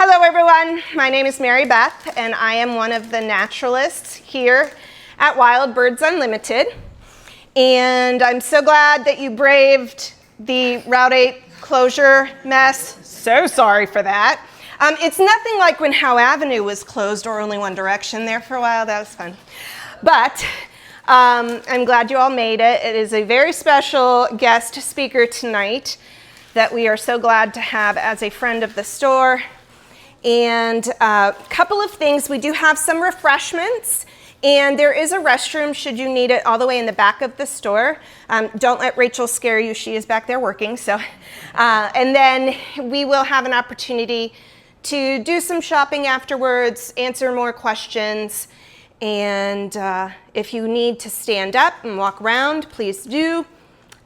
Hello everyone, my name is Mary Beth and I am one of the naturalists here at Wild Birds Unlimited. And I'm so glad that you braved the Route 8 closure mess. So sorry for that. It's nothing like when Howe Avenue was closed or only one direction there for a while. That was fun. But I'm glad you all made it. It is a very special guest speaker tonight that we are so glad to have as a friend of the store. And a couple of things, we do have some refreshments, and there is a restroom should you need it all the way in the back of the store. Don't let Rachel scare you, she is back there working. And then we will have an opportunity to do some shopping afterwards, answer more questions, and if you need to stand up and walk around, please do.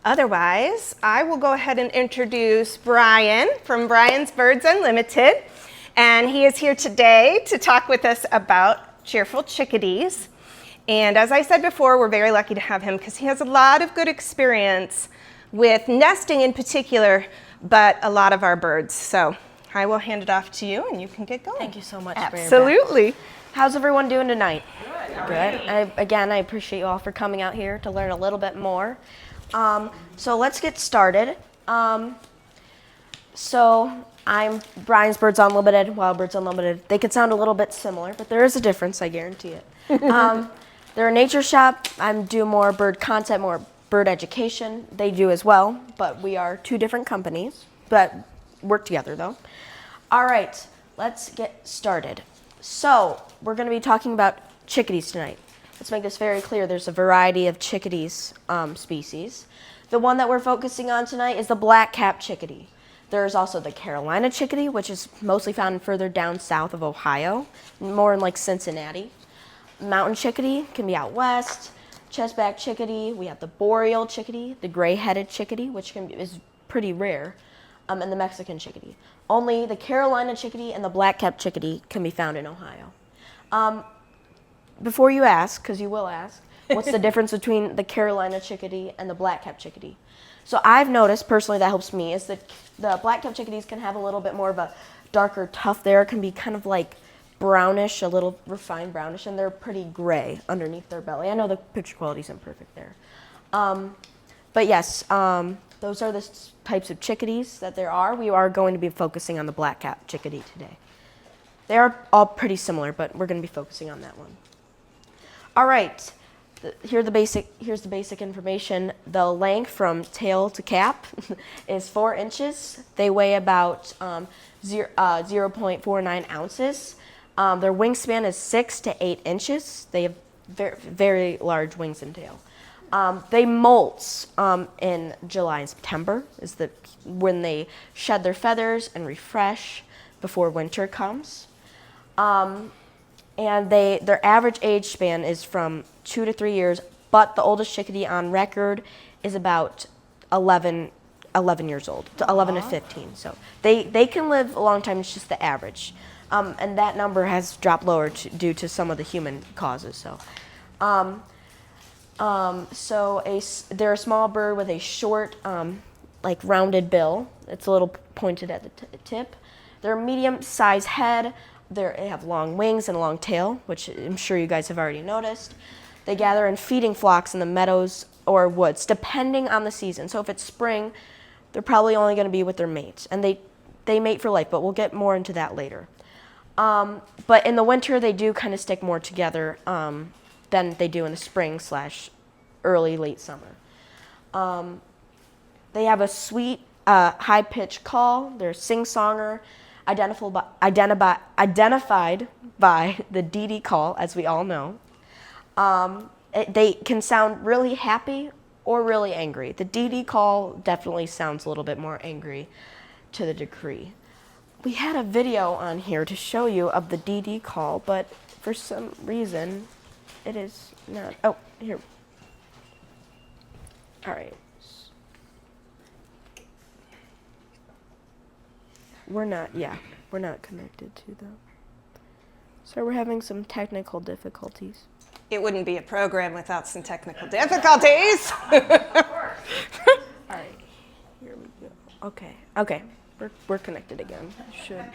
Otherwise, I will go ahead and introduce Brian from Brian's Birds Unlimited. And he is here today to talk with us about Cheerful Chickadees. And as I said before, we're very lucky to have him because he has a lot of good experience with nesting in particular, but a lot of our birds. So I will hand it off to you and you can get going. Thank you so much. Absolutely. How's everyone doing tonight? Good. Again, I appreciate you all for coming out here to learn a little bit more. So let's get started. I'm Brian's Birds Unlimited, Wild Birds Unlimited. They could sound a little bit similar, but there is a difference, I guarantee it. They're a nature shop. I do more bird content, more bird education. They do as well, but we are two different companies, but work together though. All right, let's get started. So we're going to be talking about chickadees tonight. Let's make this very clear. There's a variety of chickadees species. The one that we're focusing on tonight is the black-capped chickadee. There's also the Carolina chickadee, which is mostly found further down south of Ohio, more in like Cincinnati. Mountain chickadee can be out west. Chestback chickadee, we have the boreal chickadee, the gray-headed chickadee, which is pretty rare, and the Mexican chickadee. Only the Carolina chickadee and the black-capped chickadee can be found in Ohio. Before you ask, because you will ask, what's the difference between the Carolina chickadee and the black-capped chickadee? So I've noticed, personally, that helps me, is that the black-capped chickadees can have a little bit more of a darker tuft there. It can be kind of like brownish, a little refined brownish, and they're pretty gray underneath their belly. I know the picture quality isn't perfect there. But yes, those are the types of chickadees that there are. We are going to be focusing on the black-capped chickadee today. They are all pretty similar, but we're going to be focusing on that one. All right. Here's the basic information. The length from tail to cap is 4 inches. They weigh about 0.49 ounces. Their wingspan is 6 to 8 inches. They have very, very large wings and tail. They molt in July and September is when they shed their feathers and refresh before winter comes. And their average age span is from 2 to 3 years, but the oldest chickadee on record is about 11 years old, 11 to 15. So they can live a long time. It's just the average, and that number has dropped lower due to some of the human causes. So, they're a small bird with a short, like rounded bill. It's a little pointed at the tip. They're a medium-sized head. They have long wings and a long tail, which I'm sure you guys have already noticed. They gather in feeding flocks in the meadows or woods, depending on the season. So if it's spring, they're probably only going to be with their mates. And they mate for life, but we'll get more into that later. But in the winter, they do kind of stick more together than they do in the spring / early, late summer. They have a sweet, high-pitched call. They're a sing-songer. Identified by the dee-dee call, as we all know. They can sound really happy or really angry. The dee-dee call definitely sounds a little bit more angry to the degree. We had a video on here to show you of the dee-dee call, but for some reason it is not. Oh, here. All right. We're not connected to them. So we're having some technical difficulties. It wouldn't be a program without some technical difficulties. All right, here we go. Okay, we're connected again. Should.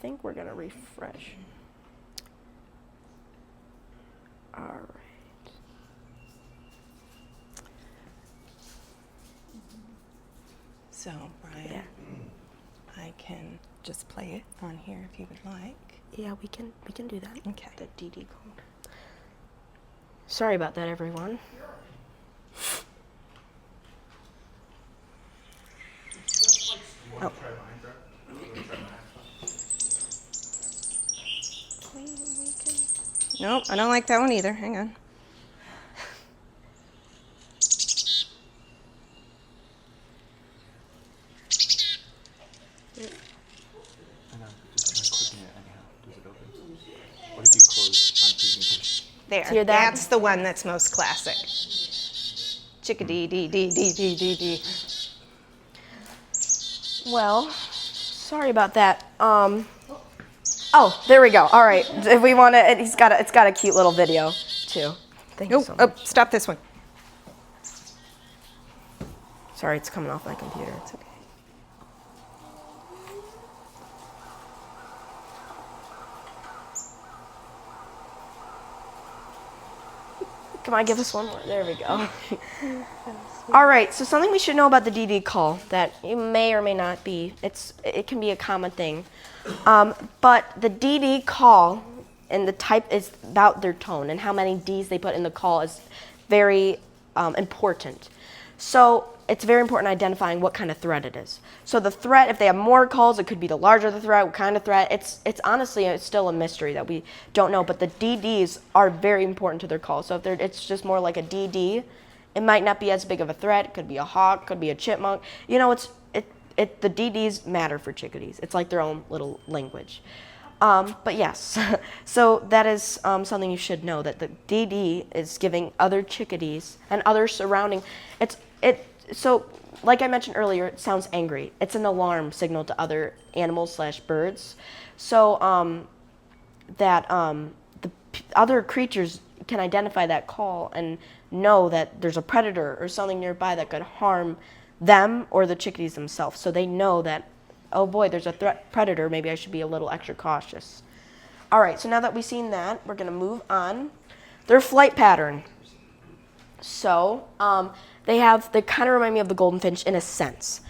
think we're gonna refresh. All right. So, Brian, I can just play it on here if you would like. Yeah, we can do that. Okay. The DD call. Sorry about that, everyone. Oh. Nope, I don't like that one either. Hang on. What if you close on presentation? There. Hear that? That's the one that's most classic. Chickadee, dee, dee, dee, dee, dee, dee. Well, sorry about that. Oh, there we go. All right. If we want to, it's got a cute little video too. Thank you so much. Oh, stop this one. Sorry, it's coming off my computer. It's okay. Come on, give us one more. There we go. All right, so something we should know about the DD call that you may or may not be. It can be a common thing, but the DD call and the type is about their tone, and how many Ds they put in the call is very important. So it's very important identifying what kind of threat it is. So the threat, if they have more calls, it could be the larger the threat, what kind of threat. It's honestly, it's still a mystery that we don't know, but the DDs are very important to their call. So if it's just more like a DD, it might not be as big of a threat. It could be a hawk, could be a chipmunk. You know, the DDs matter for chickadees. It's like their own little language. But yes, so that is something you should know, that the DD is giving other chickadees and other surrounding, so like I mentioned earlier, it sounds angry. It's an alarm signal to other animals/birds. So that the other creatures can identify that call and know that there's a predator or something nearby that could harm them or the chickadees themselves. So they know that, oh boy, there's a predator, maybe I should be a little extra cautious. All right, so now that we've seen that, we're gonna move on. Their flight pattern. So they kind of remind me of the golden finch in a sense.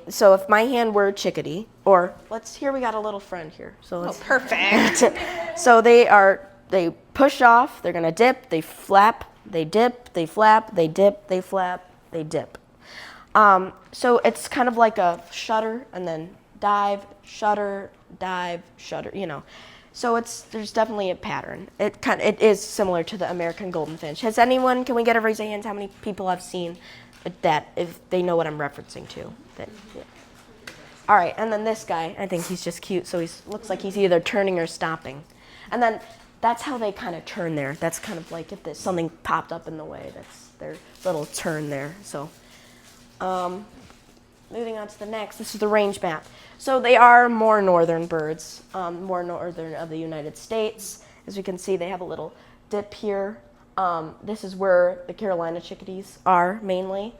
So if my hand were a chickadee, or here we got a little friend here. So Oh, perfect. so they push off, they're gonna dip, they flap, they dip, they flap, they dip, they flap, they dip. So it's kind of like a shudder and then dive, shudder, you know. So there's definitely a pattern. It is similar to the American golden finch. Can we get a raise of hands how many people have seen that, if they know what I'm referencing to? Yeah. All right, and then this guy, I think he's just cute, so he looks like he's either turning or stopping. And then that's how they kind of turn there. That's kind of like if there's something popped up in the way, that's their little turn there. So moving on to the next, this is the range map. So they are more northern birds, more northern of the United States. As we can see, they have a little dip here. This is where the Carolina chickadees are mainly.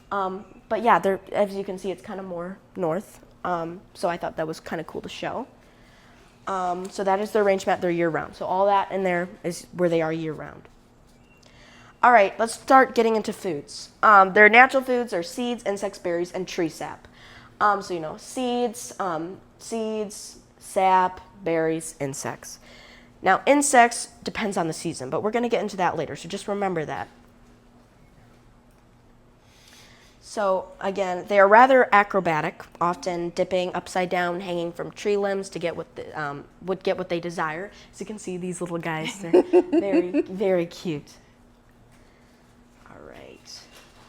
But yeah, as you can see, it's kind of more north. So I thought that was kind of cool to show. So that is their range map. They're year-round. So all that in there is where they are year-round. All right, let's start getting into foods. Their natural foods are seeds, insects, berries, and tree sap. So you know, seeds, sap, berries, insects. Now, insects depends on the season, but we're going to get into that later, so just remember that. So again, they are rather acrobatic, often dipping upside down, hanging from tree limbs to get what they desire. As you can see, these little guys, they're very, very cute.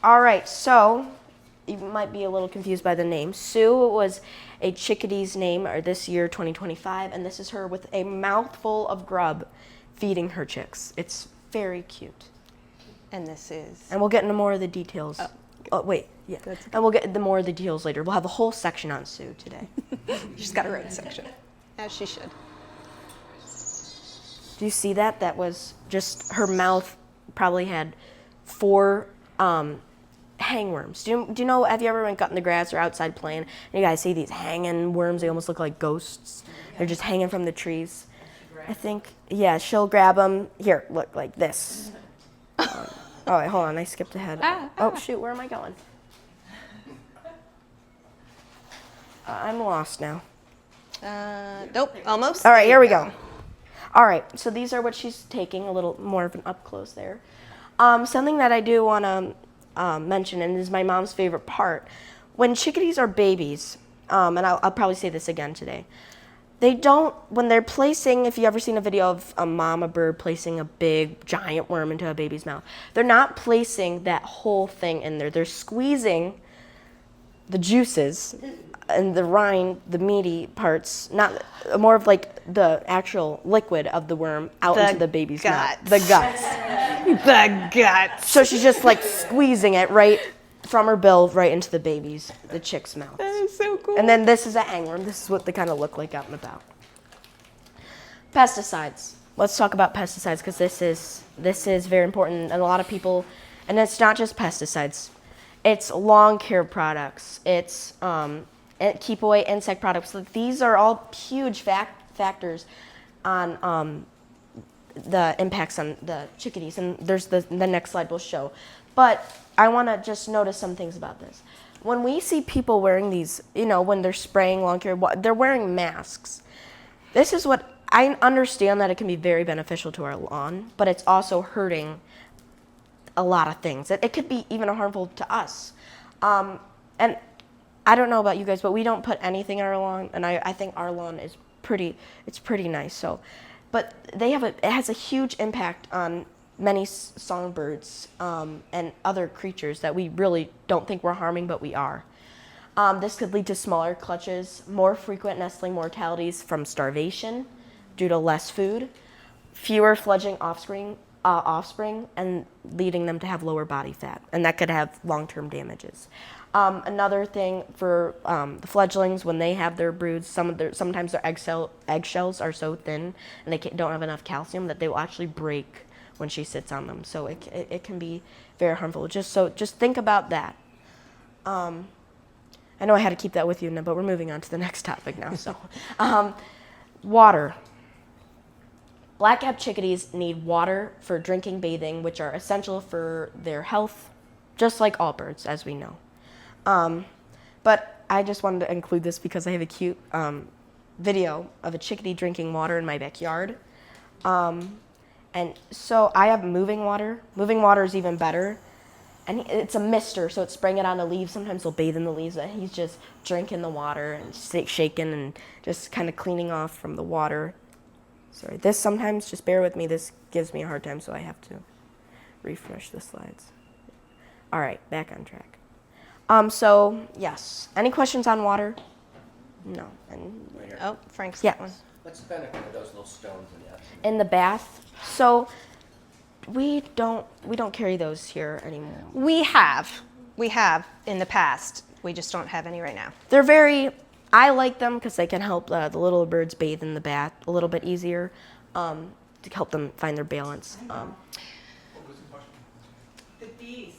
All right, so you might be a little confused by the name. Sue was a chickadee's name this year, 2025, and this is her with a mouthful of grub feeding her chicks. It's very cute. And this is? And we'll get into more of the details. Oh wait, yeah. And we'll get into more of the details later. We'll have a whole section on Sue today. She's got a right section, as she should. Do you see that? That was just her mouth probably had 4 hangworms. Do you know, have you ever been cutting the grass or outside playing, and you guys see these hanging worms? They almost look like ghosts. They're just hanging from the trees. I think, yeah, she'll grab them. Here, look, like this. Oh, wait, hold on, I skipped ahead. Oh, shoot, where am I going? I'm lost now. Nope, almost. All right, here we go. All right, so these are what she's taking, a little more of an up close there. Something that I do want to mention, and is my mom's favorite part, when chickadees are babies, and I'll probably say this again today, they don't, when they're placing, if you ever seen a video of a mama bird placing a big giant worm into a baby's mouth, they're not placing that whole thing in there. They're squeezing the juices and the rind, the meaty parts, not more of like the actual liquid of the worm out into the baby's mouth. The guts. The guts. So she's just like squeezing it right from her bill right into the chick's mouth. That is so cool. And then this is a hangworm. This is what they kind of look like out and about. Pesticides. Let's talk about pesticides because this is very important, and a lot of people, and it's not just pesticides. It's lawn care products. It's keep away insect products. So these are all huge factors on the impacts on the chickadees, and there's the next slide will show. But I want to just notice some things about this. When we see people wearing these, when they're spraying lawn care, they're wearing masks. This is what, I understand that it can be very beneficial to our lawn, but it's also hurting a lot of things. It could be even harmful to us. And I don't know about you guys, but we don't put anything in our lawn, and I think our lawn is pretty nice. So, but it has a huge impact on many songbirds and other creatures that we really don't think we're harming, but we are. This could lead to smaller clutches, more frequent nestling mortalities from starvation due to less food, fewer fledgling offspring, and leading them to have lower body fat, and that could have long-term damages. Another thing for the fledglings, when they have their broods, sometimes their eggshells are so thin and they don't have enough calcium that they will actually break when she sits on them. So it can be very harmful. Just think about that. I know I had to keep that with you, but we're moving on to the next topic now. So, water. Black-capped chickadees need water for drinking, bathing, which are essential for their health, just like all birds, as we know. But I just wanted to include this because I have a cute video of a chickadee drinking water in my backyard. And so I have moving water. Moving water is even better. And it's a mister, so it's spraying it on the leaves. Sometimes he'll bathe in the leaves, but he's just drinking the water and shaking and just kind of cleaning off from the water. Sorry, this sometimes, just bear with me, this gives me a hard time, so I have to refresh the slides. All right, back on track. So, yes. Any questions on water? No. Oh, Frank's Yeah. got one. What's the benefit of those little stones in the oven? In the bath. So we don't carry those here anymore. We have in the past. We just don't have any right now. I like them because they can help the little birds bathe in the bath a little bit easier, to help them find their balance. The bees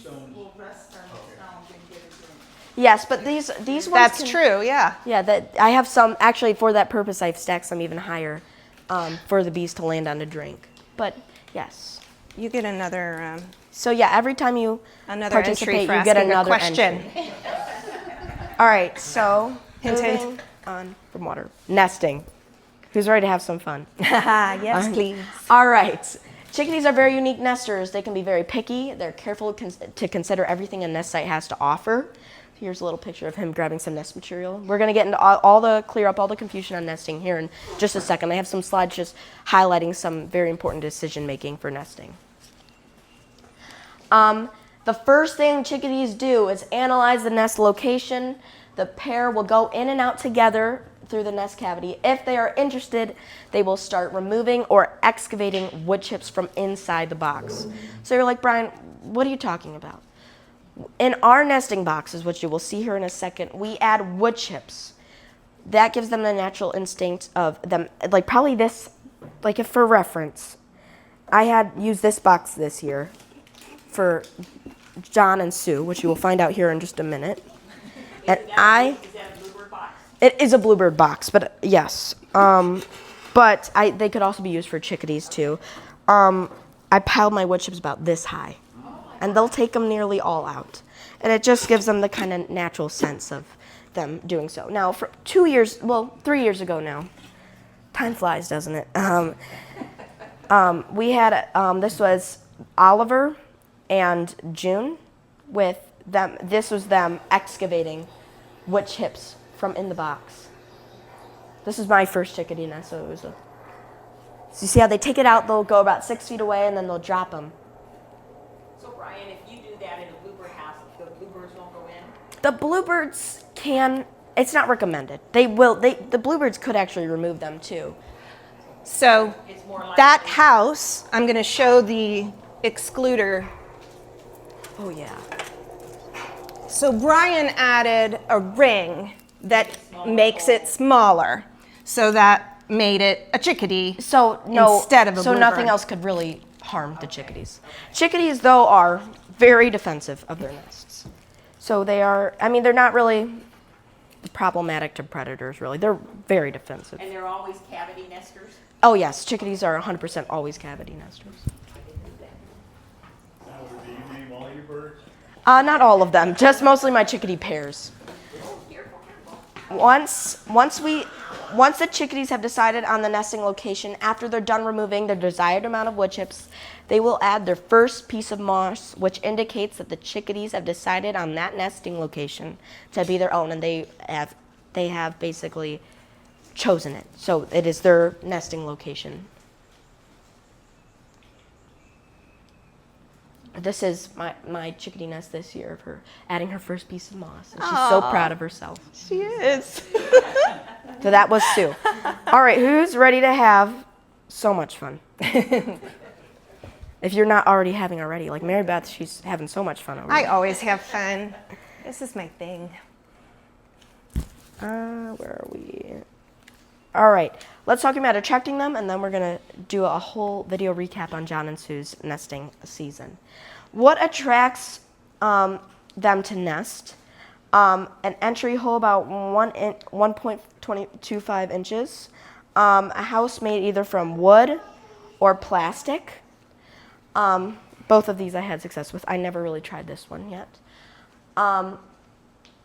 will rest on the stones and get a drink. Yes, but these ones That's true, yeah. Yeah, that I have some, actually for that purpose I've stacked some even higher for the bees to land on to drink. But yes. You get another So yeah, every time you entry participate, for you get asking a another question. entry. All right, so Hint, hint. moving on from water. Nesting. Who's ready to have some fun? Yes, please. All right. Chickadees are very unique nesters. They can be very picky. They're careful to consider everything a nest site has to offer. Here's a little picture of him grabbing some nest material. We're going to get into clear up all the confusion on nesting here in just a second. I have some slides just highlighting some very important decision making for nesting. The first thing chickadees do is analyze the nest location. The pair will go in and out together through the nest cavity. If they are interested, they will start removing or excavating wood chips from inside the box. So you're like, Brian, what are you talking about? In our nesting boxes, which you will see here in a second, we add wood chips. That gives them the natural instinct of them, like probably this, like if for reference, I had used this box this year for John and Sue, which you will find out here in just a minute. And Is that a bluebird box? it is a bluebird box, but yes. But they could also be used for chickadees too. I piled my wood chips about this high, and they'll take them nearly all out. And it just gives them the kind of natural sense of them doing so. Now, for 3 years ago now, time flies, doesn't it? We had, this was Oliver and June with them. This was them excavating wood chips from in the box. This is my first chickadee nest, so it was so you see how they take it out, they'll go about 6 feet away, and then they'll drop them. So Brian, if you do that in a bluebird house, the bluebirds won't go in? The bluebirds can, it's not recommended. The bluebirds could actually remove them too. So It's more like that house, I'm going to show the excluder. Oh yeah. So Brian added a ring that makes it smaller. So that made it a chickadee So no, instead of a so bluebird. nothing else could really harm the chickadees. Chickadees, though, are very defensive of their nests. So they are, I mean, they're not really problematic to predators, really. They're very defensive. And they're always cavity nesters? Oh yes, chickadees are 100% always cavity nesters. Now, do you name all your birds? Not all of them, just mostly my chickadee pairs. Once the chickadees have decided on the nesting location, after they're done removing their desired amount of wood chips, they will add their first piece of moss, which indicates that the chickadees have decided on that nesting location to be their own, and they have basically chosen it. So it is their nesting location. This is my chickadee nest this year of her adding her first piece of moss. And she's so proud of herself. She is. So that was Sue. All right, who's ready to have so much fun? If you're not already having already, like Mary Beth, she's having so much fun over I there. always have fun. This is my thing. Where are we? All right, let's talk about attracting them, and then we're gonna do a whole video recap on John and Sue's nesting season. What attracts them to nest? An entry hole about 1.25 inches. A house made either from wood or plastic. Both of these I had success with. I never really tried this one yet.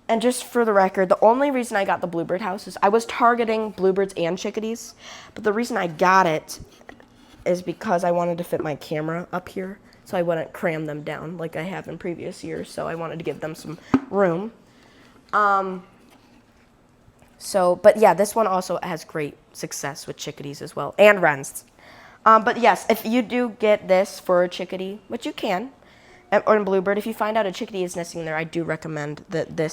And just for the record, the only reason I got the bluebird house is I was targeting bluebirds and chickadees, but the reason I got it is because I wanted to fit my camera up here, so I wouldn't cram them down like I have in previous years, so I wanted to give them some room. But yeah, this one also has great success with chickadees as well, and wrens. But yes, if you do get this for a chickadee, which you can, or in bluebird, if you find out a chickadee is nesting there, I do recommend that the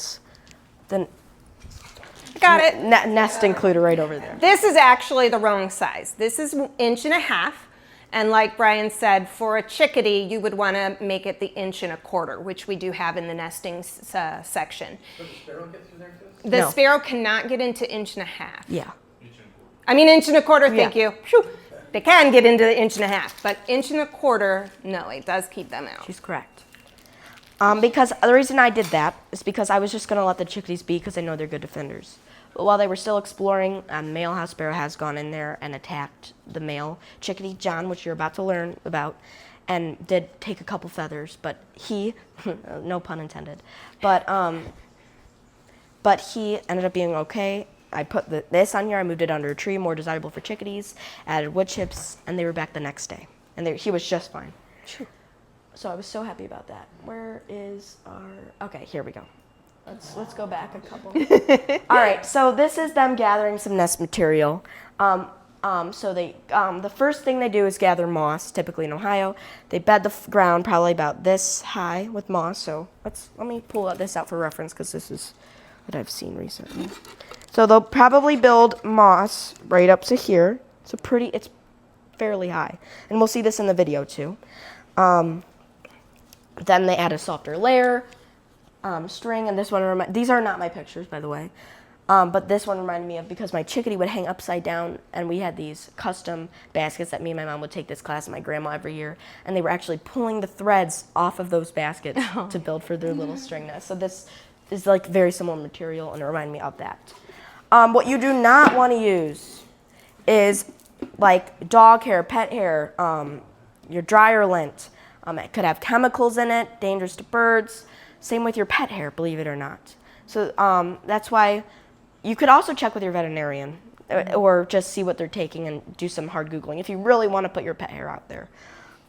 Got it. nest includer right over there. This is actually the wrong size. This is 1.5 inches. And like Brian said, for a chickadee, you would want to make it the 1.25 inches, which we do have in the nesting section. Does the sparrow get through there too? The No. sparrow cannot get into 1.5 inches. Yeah. I mean 1.25 inches, thank Yeah. you. Phew. They can get into the 1.5 inches, but 1.25 inches, no, it does keep them out. She's correct. Because the reason I did that is because I was just going to let the chickadees be because I know they're good defenders. But while they were still exploring, a male house sparrow has gone in there and attacked the male chickadee, John, which you're about to learn about, and did take a couple feathers. But he, no pun intended, but he ended up being okay. I put this on here. I moved it under a tree, more desirable for chickadees. Added wood chips, and they were back the next day, and he was just fine. So I was so happy about that. Where is our? Okay, here we go. Let's go back a couple. All right, so this is them gathering some nest material. So the first thing they do is gather moss. Typically in Ohio, they bed the ground probably about this high with moss. So let me pull this out for reference because this is what I've seen recently. So they'll probably build moss right up to here. It's fairly high, and we'll see this in the video too. Then they add a softer layer, string, and this one. These are not my pictures, by the way. But this one reminded me of because my chickadee would hang upside down, and we had these custom baskets that me and my mom would take this class and my grandma every year, and they were actually pulling the threads off of those baskets to build for their little string nest. So this is like very similar material, and it reminded me of that. What you do not want to use is like dog hair, pet hair, your dryer lint. It could have chemicals in it, dangerous to birds. Same with your pet hair, believe it or not. So that's why you could also check with your veterinarian or just see what they're taking and do some hard Googling if you really want to put your pet hair out there.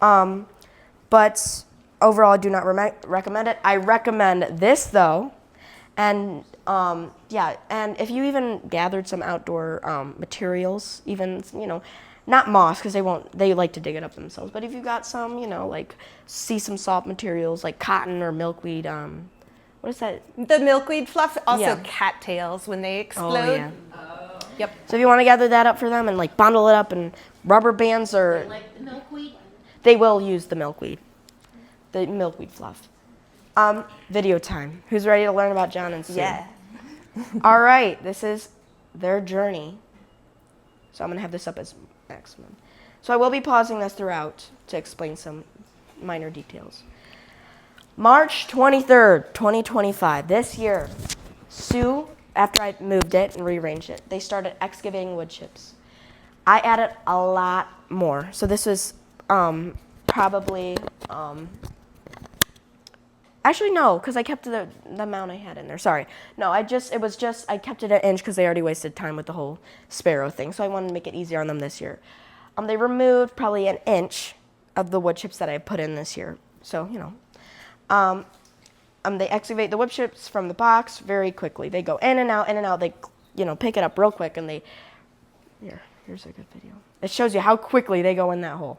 But overall, I do not recommend it. I recommend this, though. And yeah, and if you even gathered some outdoor materials, even, not moss, because they like to dig it up themselves, but if you got some, like sea some salt materials like cotton or milkweed, what is that? The milkweed fluff, also Yeah. cattails when they explode. Oh, yeah. Yep. So if you want to gather that up for them and like bundle it up in rubber bands or... Like the milkweed? They will use the milkweed fluff. Video time. Who's ready to learn about John and Sue? Yeah. All right, this is their journey. So I'm going to have this up as maximum. So I will be pausing this throughout to explain some minor details. March 23rd, 2025, this year, Sue, after I moved it and rearranged it, they started excavating wood chips. I added a lot more. So this was probably, actually no, because I kept the amount I had in there. Sorry. No, I kept it an inch because they already wasted time with the whole sparrow thing. So I wanted to make it easier on them this year. They removed probably an inch of the wood chips that I put in this year. So, they excavate the wood chips from the box very quickly. They go in and out, in and out. They, pick it up real quick, and here's a good video. It shows you how quickly they go in that hole.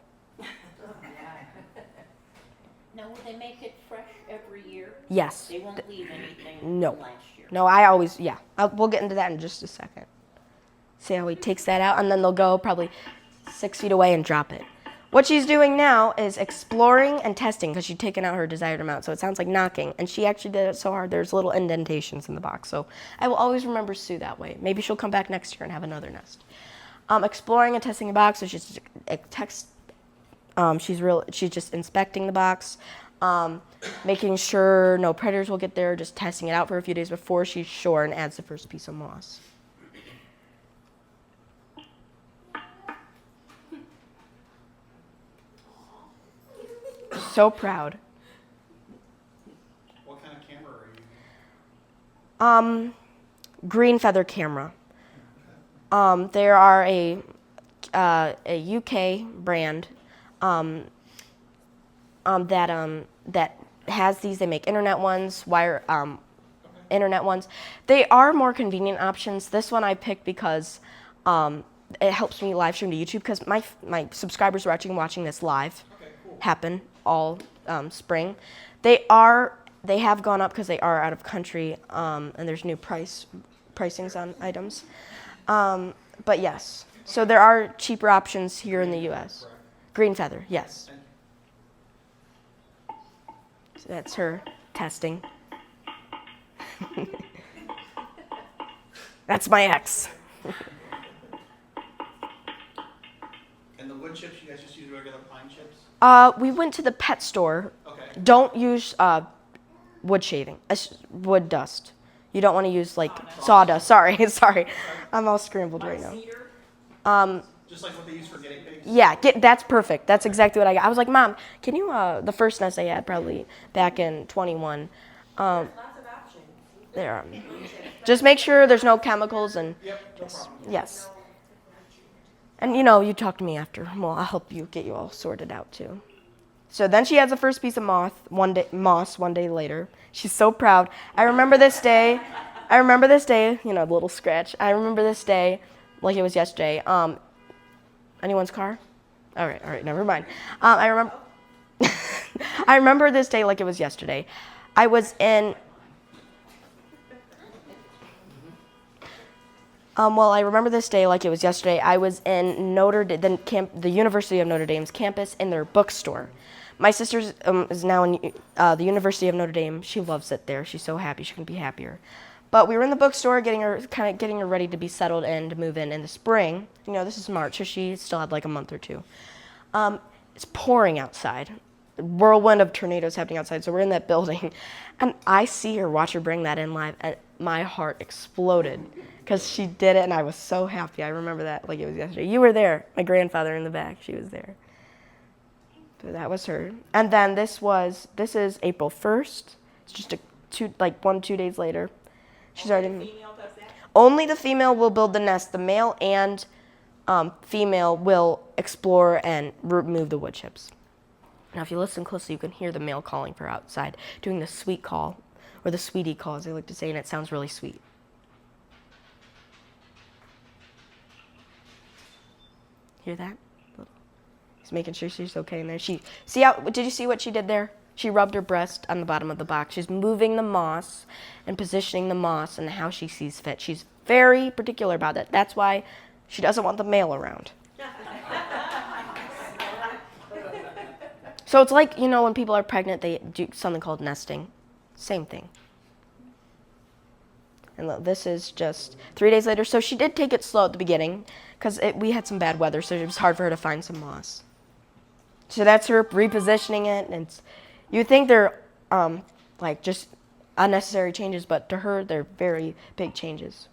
Now, will they make it fresh every year? Yes. They won't leave anything No. from last year? No, I always, yeah. We'll get into that in just a second. See how he takes that out, and then they'll go probably 6 feet away and drop it. What she's doing now is exploring and testing because she's taken out her desired amount, so it sounds like knocking. And she actually did it so hard, there's little indentations in the box. So I will always remember Sue that way. Maybe she'll come back next year and have another nest. Exploring and testing the box, so she's just inspecting the box, making sure no predators will get there, just testing it out for a few days before she's sure and adds the first piece of moss. So proud. What kind of camera are you using? Green feather camera. There are a UK brand that has these. They make internet ones, internet ones. They are more convenient options. This one I picked because it helps me live stream to YouTube because my subscribers are actually watching this live happen all spring. They have gone up because they are out of country and there's new pricings on items. But yes, so there are cheaper options here in the U.S. Green feather, yes. So that's her testing. That's my ex. And the wood chips, you guys just use regular pine chips? We went to the pet store. Okay. Don't use wood shaving, wood dust. You don't want to use like sawdust. Sorry. I'm all scrambled right now. Just like what they use for guinea pigs? Yeah, that's perfect. That's exactly what I got. I was like, Mom, can you, the first nest I had probably back in 21. Lots of options. There. Just make sure there's no chemicals and Yep, no problem. yes. And you talk to me after. Well, I'll help you get you all sorted out too. So then she has the first piece of moss one day later. She's so proud. I remember this day, a little scratch. I remember this day like it was yesterday. Anyone's car? All right, never mind. I remember this day like it was yesterday. I was in I remember this day like it was yesterday. I was in the University of Notre Dame's campus in their bookstore. My sister is now in the University of Notre Dame. She loves it there. She's so happy. She couldn't be happier. But we were in the bookstore getting her ready to be settled and to move in the spring. You know, this is March, so she still had like a month or two. It's pouring outside. Whirlwind of tornadoes happening outside. So we're in that building, and I see her, watch her bring that in live, and my heart exploded because she did it, and I was so happy. I remember that like it was yesterday. You were there. My grandfather in the back, she was there. So that was her. And then this is April 1st. It's just 2 days later. She's already. The female does that? Only the female will build the nest. The male and female will explore and remove the wood chips. Now, if you listen closely, you can hear the male calling for outside, doing the sweet call, or the sweetie call, as they like to say, and it sounds really sweet. Hear that? He's making sure she's okay in there. Did you see what she did there? She rubbed her breast on the bottom of the box. She's moving the moss and positioning the moss and how she sees fit. She's very particular about that. That's why she doesn't want the male around. So it's like, you know, when people are pregnant, they do something called nesting. Same thing. And this is just 3 days later. So she did take it slow at the beginning because we had some bad weather, so it was hard for her to find some moss. So that's her repositioning it. And you think they're like just unnecessary changes, but to her, they're very big changes.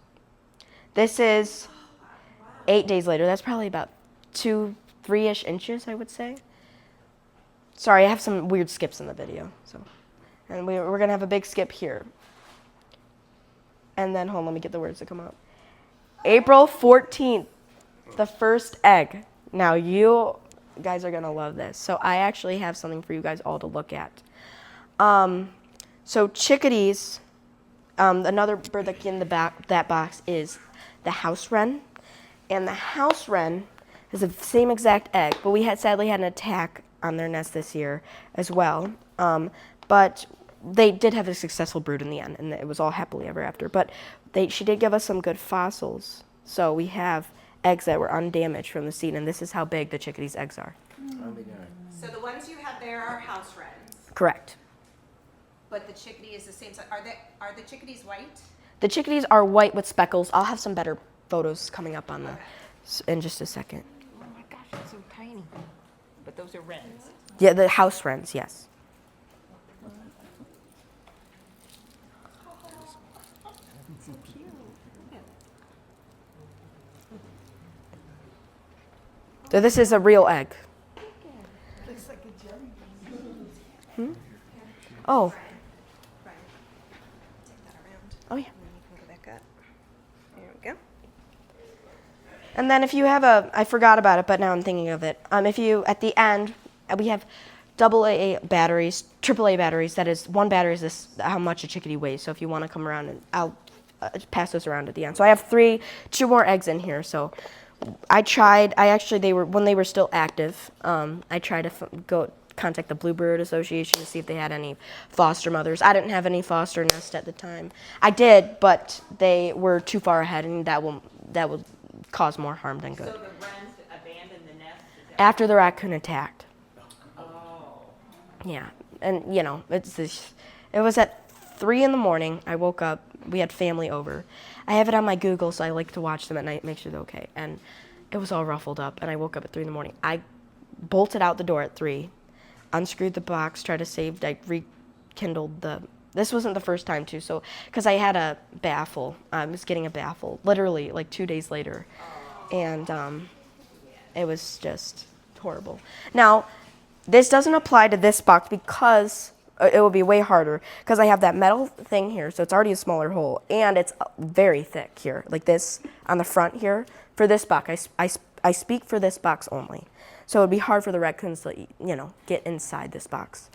This is 8 days later. That's probably about 3-ish inches, I would say. Sorry, I have some weird skips in the video. And we're going to have a big skip here. And then, hold on, let me get the words to come up. April 14th, the first egg. Now, you guys are going to love this. So I actually have something for you guys all to look at. So chickadees, another bird that's in that box is the house wren. And the house wren is the same exact egg, but we sadly had an attack on their nest this year as well. But they did have a successful brood in the end, and it was all happily ever after. But she did give us some good fossils. So we have eggs that were undamaged from the seed, and this is how big the chickadees' eggs are. So the ones you have there are house wrens, Correct. but the chickadee is the same size. Are the chickadees white? The chickadees are white with speckles. I'll have some better photos coming up in just a second. Oh my gosh, it's so tiny. But those are wrens. Yeah, the house wrens, yes. So this is a real egg. Looks like a jelly. Oh. Take that around. Oh, yeah. And then you can go back up. There we go. And then if you have I forgot about it, but now I'm thinking of it. If you, at the end, we have AA batteries, AAA batteries. That is, one battery is how much a chickadee weighs. So if you want to come around, and I'll pass those around at the end. So I have 2 more eggs in here. So when they were still active, I tried to go contact the Bluebird Association to see if they had any foster mothers. I didn't have any foster nest at the time. I did, but they were too far ahead, and that will cause more harm than good. So the wrens abandoned the nest? After the raccoon attacked. Oh. Yeah, and you know, it was at 3 a.m. I woke up. We had family over. I have it on my Google, so I like to watch them at night, make sure they're okay. And it was all ruffled up, and I woke up at 3 a.m. I bolted out the door at 3, unscrewed the box, tried to save. I rekindled the. This wasn't the first time too, so because I had a baffle, I was getting a baffle literally like 2 days later, and it was just horrible. Now, this doesn't apply to this box because it will be way harder because I have that metal thing here, so it's already a smaller hole, and it's very thick here, like this on the front here. For this box, I speak for this box only, so it would be hard for the raccoons to get inside this box.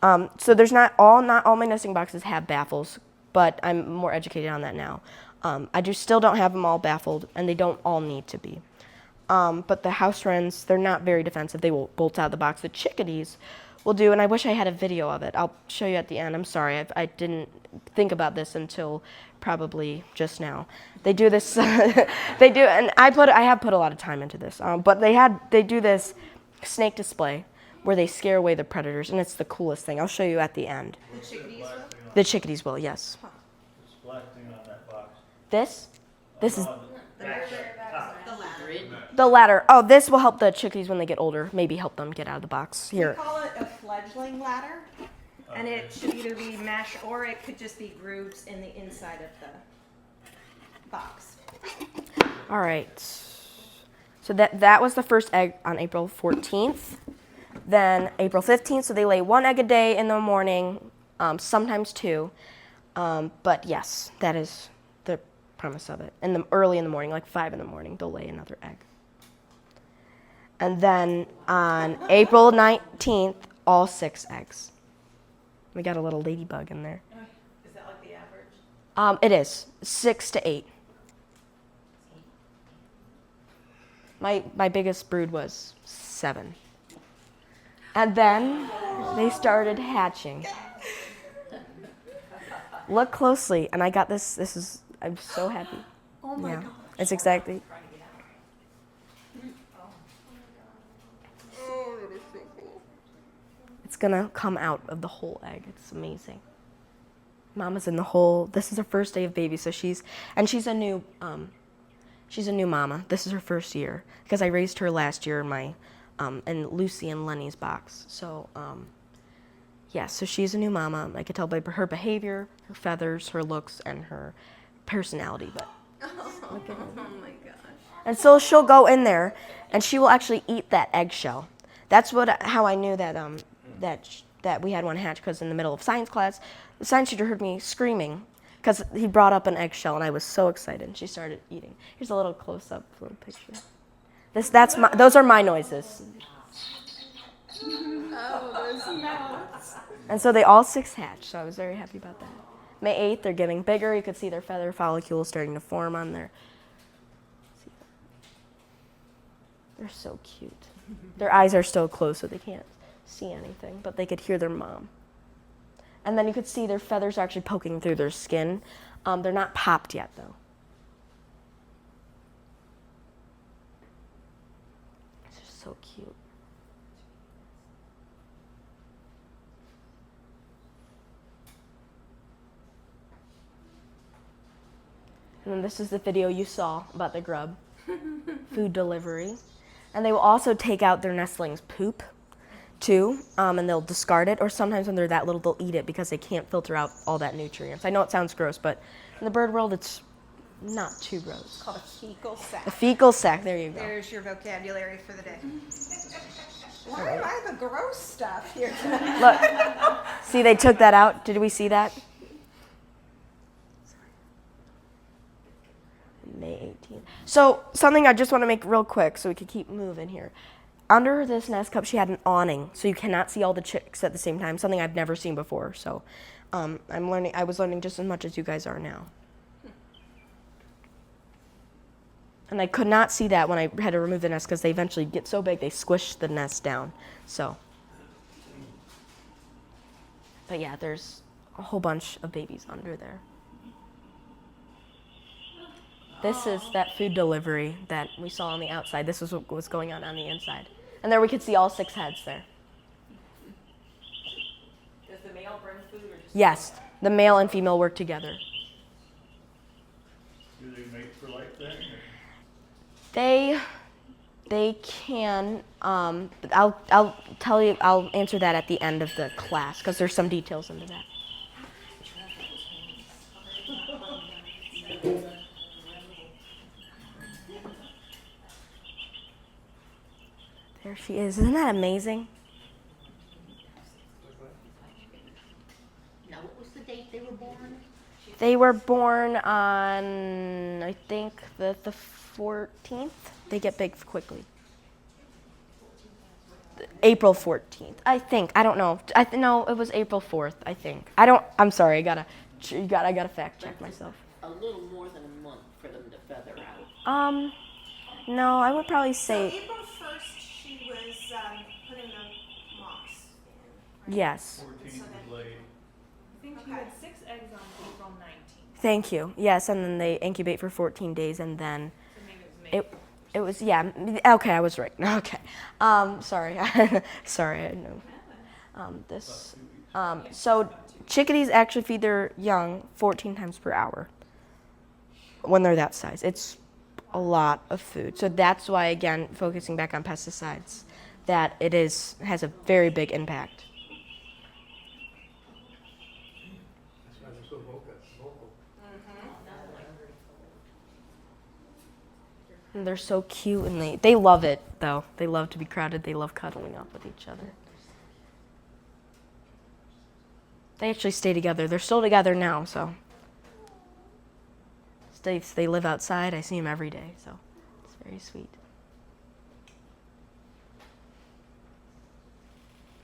So there's not all my nesting boxes have baffles, but I'm more educated on that now. I still don't have them all baffled, and they don't all need to be. But the house wrens, they're not very defensive. They will bolt out of the box. The chickadees will do, and I wish I had a video of it. I'll show you at the end. I'm sorry, I didn't think about this until probably just now. They do this. They do, and I have put a lot of time into this. But they do this snake display where they scare away the predators, and it's the coolest thing. I'll show you at the end. The chickadees will? The chickadees will, yes. This black thing on This is Grid. the ladder. Oh, this will help the chickadees when they get older. Maybe help them get out of the box. We Here. call it a fledgling ladder, and it should either be mesh or it could just be grooves in the inside of the box. All right. So that was the first egg on April 14th. Then April 15th, so they lay 1 egg a day in the morning, sometimes 2. But yes, that is the premise of it. Early in the morning, like 5 in the morning, they'll lay another egg. And then on April 19th, all 6 eggs. We got a little ladybug in there. Is that like the average? It is 6 to 8. My biggest brood was 7. And then they started hatching. Look closely, and I got this. I'm so happy. Oh my God. It's exactly. Oh, that is so cool. It's gonna come out of the whole egg. It's amazing. Mama's in the hole. This is her first day of baby, so she's a new mama. This is her first year because I raised her last year in Lucy and Lenny's box. So so she's a new mama. I could tell by her behavior, her feathers, her looks, and her personality. But look at her. Oh my gosh. And so she'll go in there, and she will actually eat that eggshell. That's how I knew that that we had one hatch, because in the middle of science class, the science teacher heard me screaming because he brought up an eggshell, and I was so excited. And she started eating. Here's a little close-up little picture. Those are my noises. Oh, those mouths. And so they all 6 hatched, so I was very happy about that. May 8th, they're getting bigger. You could see their feather follicles starting to form on there. They're so cute. Their eyes are still closed, so they can't see anything, but they could hear their mom. And then you could see their feathers are actually poking through their skin. They're not popped yet, though. It's just so cute. And then this is the video you saw about the grub. Food delivery. And they will also take out their nestlings' poop, too, and they'll discard it. Or sometimes when they're that little, they'll eat it because they can't filter out all that nutrients. I know it sounds gross, but in the bird world, it's not too gross. It's called a fecal sac. A fecal sac, there you go. There's your vocabulary for the day. Why am I the gross stuff here tonight? Look, see, they took that out. Did we see that? May 18th. So something I just want to make real quick so we could keep moving here. Under this nest cup, she had an awning, so you cannot see all the chicks at the same time, something I've never seen before. So I was learning just as much as you guys are now. And I could not see that when I had to remove the nest because they eventually get so big they squish the nest down. So, but yeah, there's a whole bunch of babies under there. This is that food delivery that we saw on the outside. This was what was going on the inside. And there we could see all 6 heads there. Does the male bring food or just? Yes, the male and female work together. Do they mate for life then? They can. But I'll tell you. I'll answer that at the end of the class because there's some details into that. There she is. Isn't that amazing? Now, what was the date they were born? They were born on, I think, the 14th. They get big quickly. April 14th, I think. I don't know. No, it was April 4th, I think. I'm sorry. I gotta fact check myself. A little more than a month for them to feather out. No, I would probably So say April 1st, she was putting the mocks in. yes. 14 was laid. I think she had 6 eggs on April 19th. Thank you. Yes, and then they incubate for 14 days, and then So maybe it was May. it was okay. I was right. Okay. Sorry. Sorry. I know. So chickadees actually feed their young 14 times per hour. when they're that size. It's a lot of food. So that's why, again, focusing back on pesticides, that it has a very big impact. That's why they're so vocal. And they're so cute, and they love it, though. They love to be crowded. They love cuddling up with each other. They actually stay together. They're still together now, so. They live outside. I see them every day, so it's very sweet.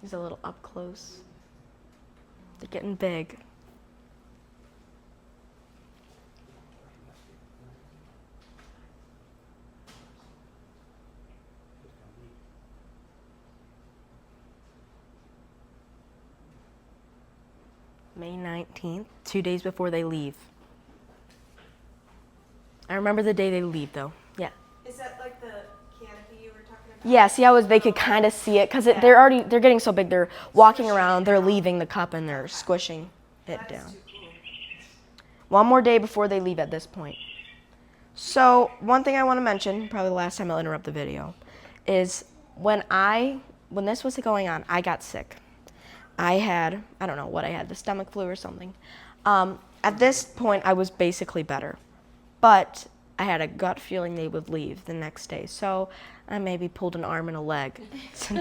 He's a little up close. They're getting big. May 19th, 2 days before they leave. I remember the day they leave, though. Yeah. Is that like the canopy you were talking about? Yeah, see how they could kind of see it because they're getting so big. They're walking around, they're leaving the cup, and they're squishing it down. Too cool. One more day before they leave at this point. So one thing I want to mention, probably the last time I'll interrupt the video, is when this was going on, I got sick. I don't know what I had, the stomach flu or something. At this point, I was basically better. But I had a gut feeling they would leave the next day. So I maybe pulled an arm and a leg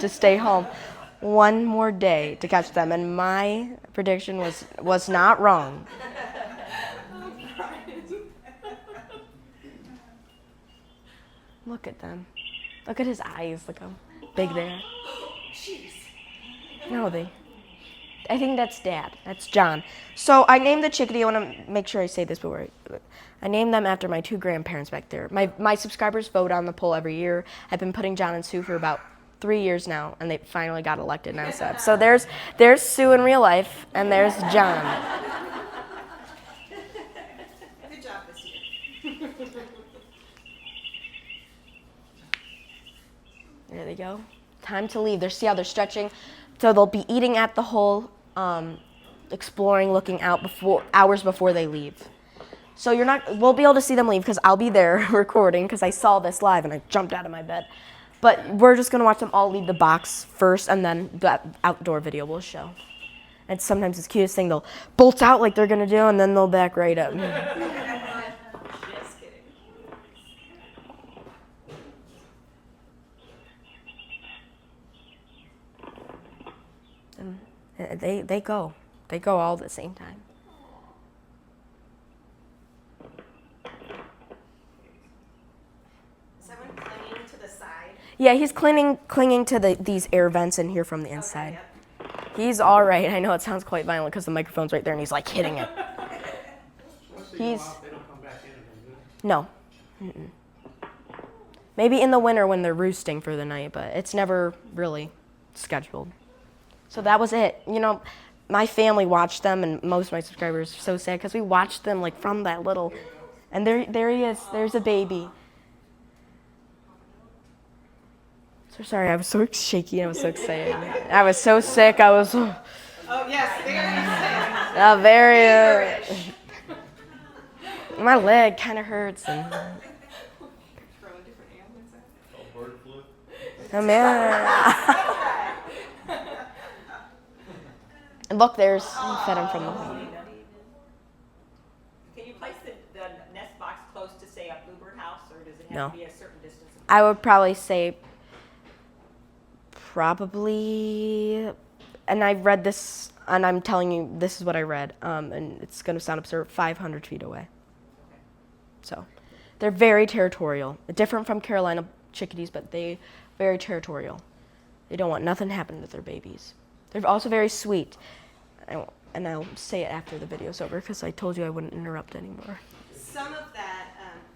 to stay home one more day to catch them. And my prediction was not wrong. Look at them. Look at his eyes. Look how big they are. No, I think that's Dad. That's John. So I named the chickadee. I want to make sure I say this before I named them after my 2 grandparents back there. My subscribers vote on the poll every year. I've been putting John and Sue for about 3 years now, and they finally got elected now. So there's Sue in real life, and there's John. Good job this year. There they go. Time to leave. See how they're stretching? So they'll be eating at the hole, exploring, looking out hours before they leave. So we'll be able to see them leave because I'll be there recording because I saw this live and I jumped out of my bed. But we're just going to watch them all leave the box first, and then the outdoor video will show. And sometimes it's the cutest thing. They'll bolt out like they're going to do, and then they'll back right up. Just kidding. And they go. They go all at the same time. Is that one clinging to the side? Yeah, he's clinging to these air vents in here from the inside. Okay, yep. He's all right. I know it sounds quite violent because the microphone's right there and he's like hitting it. Once they go out, they don't come back in again, do No. Mm-mm. Maybe in the winter when they're roosting for the night, but it's never really scheduled. So that was it. You know, my family watched them, and most of my subscribers are so sad because we watched them like from that little, and there he is. There's a baby. So sorry, I was so shaky. I was so excited. I was so sick. I was. Oh yes, very sick. Very. My leg kind of hurts, and. Throw a different ambulance out. Oh, bird flu? I'm And look, there's fed him from the home. Can you place the nest box close to, say, a bluebird house, or does it have No. to be a certain distance? I would probably say probably, and I've read this, and I'm telling you, this is what I read, and it's going to sound absurd, 500 feet away. So they're very territorial, different from Carolina chickadees, but they very territorial. They don't want nothing happening to their babies. They're also very sweet. And I'll say it after the video's over because I told you I wouldn't interrupt anymore. Some of that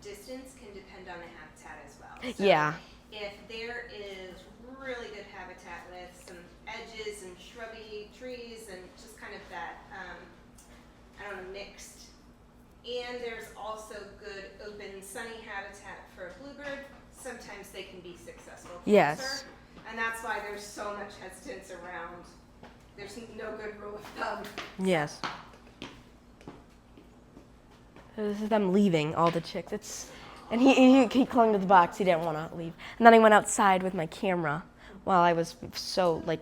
distance can depend on the habitat as well. So Yeah. if there is really good habitat with some edges and shrubby trees and just kind of that, mixed, and there's also good open sunny habitat for a bluebird, sometimes they can be successful closer. Yes. And that's why there's so much hesitance around. There's no good rule of thumb. Yes. This is them leaving, all the chicks. And he clung to the box. He didn't want to leave. And then I went outside with my camera while I was so, like,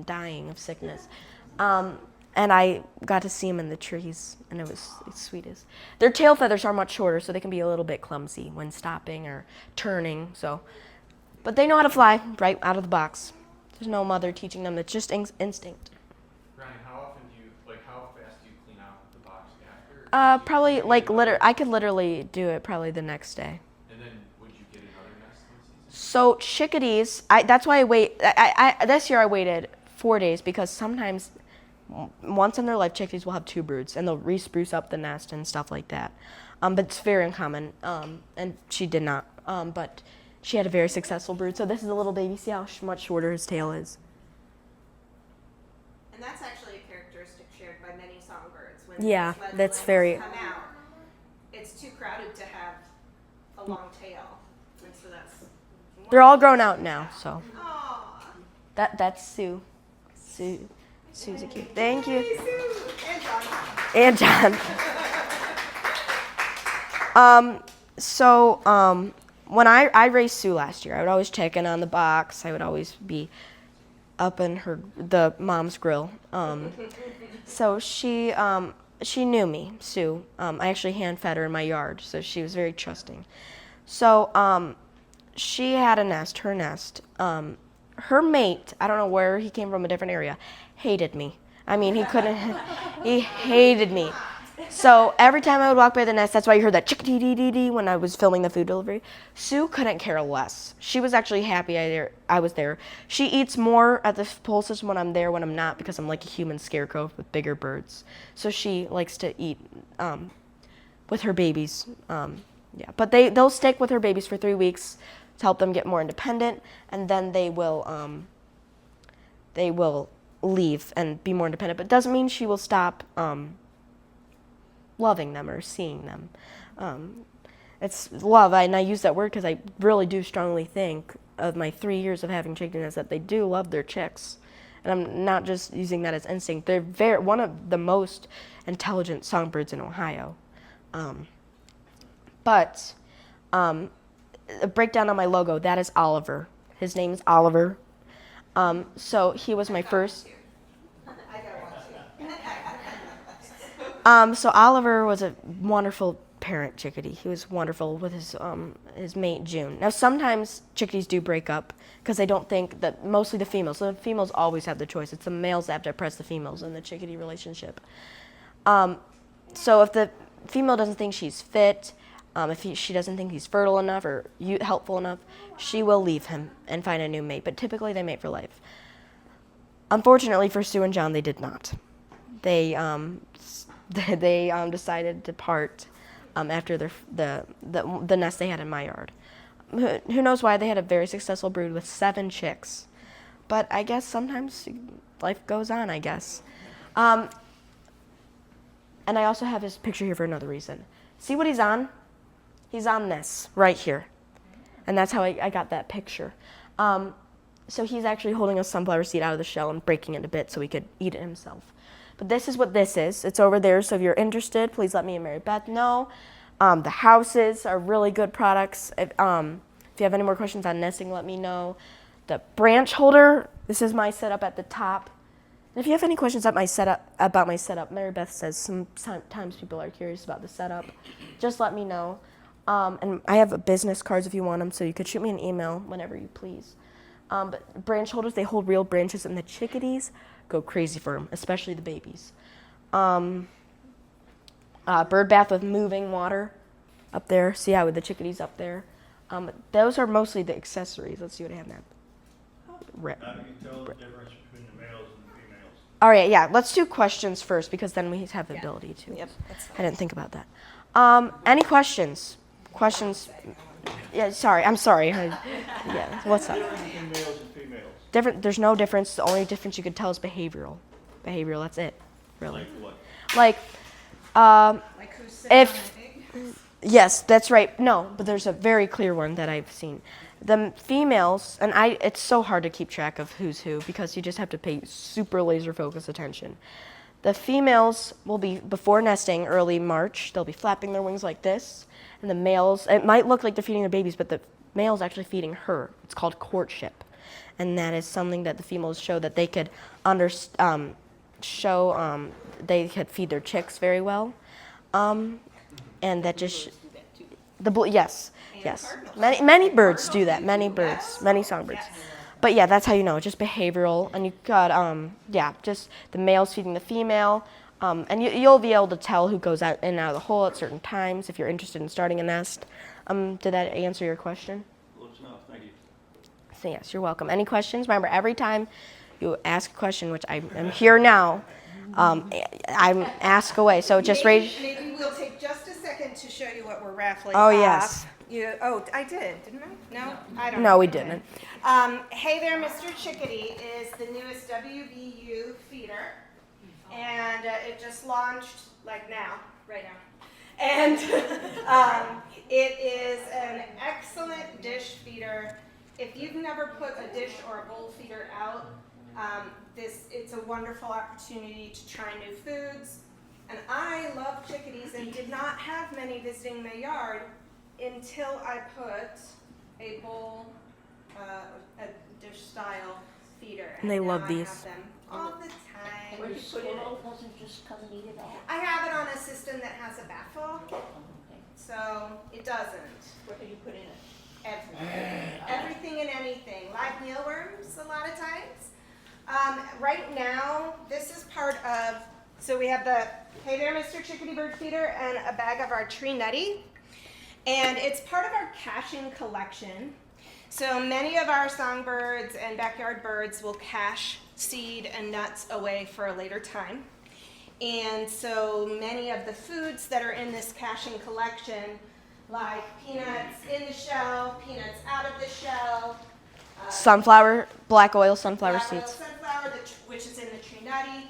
dying of sickness. And I got to see them in the trees, and it's sweetest. Their tail feathers are much shorter, so they can be a little bit clumsy when stopping or turning. But they know how to fly right out of the box. There's no mother teaching them. It's just instinct. Ryan, how fast do you clean out the box after? Probably I could literally do it probably the next day. And then would you get another nest in the season? So chickadees, that's why I wait. This year I waited 4 days because sometimes once in their life chickadees will have 2 broods and they'll re-spruce up the nest and stuff like that. But it's very uncommon. And she did not. But she had a very successful brood. So this is a little baby. See how much shorter his tail is. And that's actually a characteristic shared by many songbirds. When Yeah, these that's fledglings very. come out, it's too crowded to have a long tail, and so that's. They're all grown out now, so Aw. that's Sue. Sue's a cute. Thank you. Hey, Sue. And John. When I raised Sue last year, I would always check in on the box. I would always be up in the mom's grill. So she knew me, Sue. I actually hand fed her in my yard, so she was very trusting. So she had a nest, her nest. Her mate, I don't know where he came from, a different area, hated me. I mean, he hated me. So every time I would walk by the nest, that's why you heard that chickadee when I was filming the food delivery. Sue couldn't care less. She was actually happy I was there. She eats more at the pole system when I'm there when I'm not because I'm like a human scarecrow with bigger birds. So she likes to eat with her babies. But they'll stick with her babies for 3 weeks to help them get more independent, and then they will leave and be more independent. But it doesn't mean she will stop loving them or seeing them. It's love, and I use that word because I really do strongly think of my 3 years of having chickens that they do love their chicks. And I'm not just using that as instinct. They're one of the most intelligent songbirds in Ohio. A breakdown on my logo, that is Oliver. His name is Oliver. So he was my first. So Oliver was a wonderful parent chickadee. He was wonderful with his mate June. Now sometimes chickadees do break up because they don't think that, mostly the females. So the females always have the choice. It's the males that have to oppress the females in the chickadee relationship. So if the female doesn't think she's fit, if she doesn't think he's fertile enough or helpful enough, she will leave him and find a new mate. But typically they mate for life. Unfortunately for Sue and John, they did not. They decided to part after the nest they had in my yard. Who knows why? They had a very successful brood with 7 chicks. But I guess sometimes life goes on, I guess. And I also have his picture here for another reason. See what he's on? He's on this right here. And that's how I got that picture. So he's actually holding a sunflower seed out of the shell and breaking it a bit so he could eat it himself. But this is what this is. It's over there, so if you're interested, please let me and Mary Beth know. The houses are really good products. If you have any more questions on nesting, let me know. The branch holder, this is my setup at the top. And if you have any questions about my setup, Mary Beth says sometimes people are curious about the setup. Just let me know. And I have business cards if you want them, so you could shoot me an email whenever you please. But branch holders, they hold real branches, and the chickadees go crazy for them, especially the babies. Bird bath with moving water up there. See how with the chickadees up there? Those are mostly the accessories. Let's see what I have now. How do you tell the difference between the males and the females? All right, yeah. Let's do questions first because then we have the ability to. Yep, that's fine. I didn't think about that. Any questions? Questions? Yeah, sorry. I'm sorry. Yeah. What's up? Difference between males and females. Different. There's no difference. The only difference you could tell is behavioral. Behavioral. That's it. Really. Like what? Like, Like who's sitting on if. an egg? Yes, that's right. No, but there's a very clear one that I've seen. The females, and it's so hard to keep track of who's who because you just have to pay super laser focused attention. The females will be, before nesting, early March, they'll be flapping their wings like this. And the males, it might look like they're feeding their babies, but the male's actually feeding her. It's called courtship. And that is something that the females show that they could they could feed their chicks very well. And that just, yes. Many birds do that, many songbirds. But yeah, that's how you know, just behavioral. And you got, just the male's feeding the female. And you'll be able to tell who goes out in and out of the hole at certain times if you're interested in starting a nest. Did that answer your question? Close enough, thank you. So yes, you're welcome. Any questions? Remember, every time you ask a question, which I am here now, I'm ask away. So just raise. Maybe we'll take just a second to show you what we're raffling Oh, off. yes. I did, didn't I? No, I don't. No, we didn't. Hey There, Mr. Chickadee is the newest WVU feeder, and it just launched right now. And it is an excellent dish feeder. If you've never put a dish or a bowl feeder out, it's a wonderful opportunity to try new foods. And I love chickadees and did not have many visiting my yard until I put a bowl, a dish style feeder. And they now love I these. have them all the time. Where do you put it? Squirrel doesn't just come and eat it all? I have it on a system that has a baffle, Okay. so it doesn't. What do you put in it? Everything and anything. Live mealworms a lot of times. Right now, this is part of, so we have the Hey There, Mr. Chickadee bird feeder and a bag of our tree nutty. And it's part of our caching collection. So many of our songbirds and backyard birds will cache seed and nuts away for a later time. And so many of the foods that are in this caching collection, like peanuts in the shell, peanuts out of the shell, Sunflower, black oil sunflower black oil seeds. sunflower, which is in the tree nutty.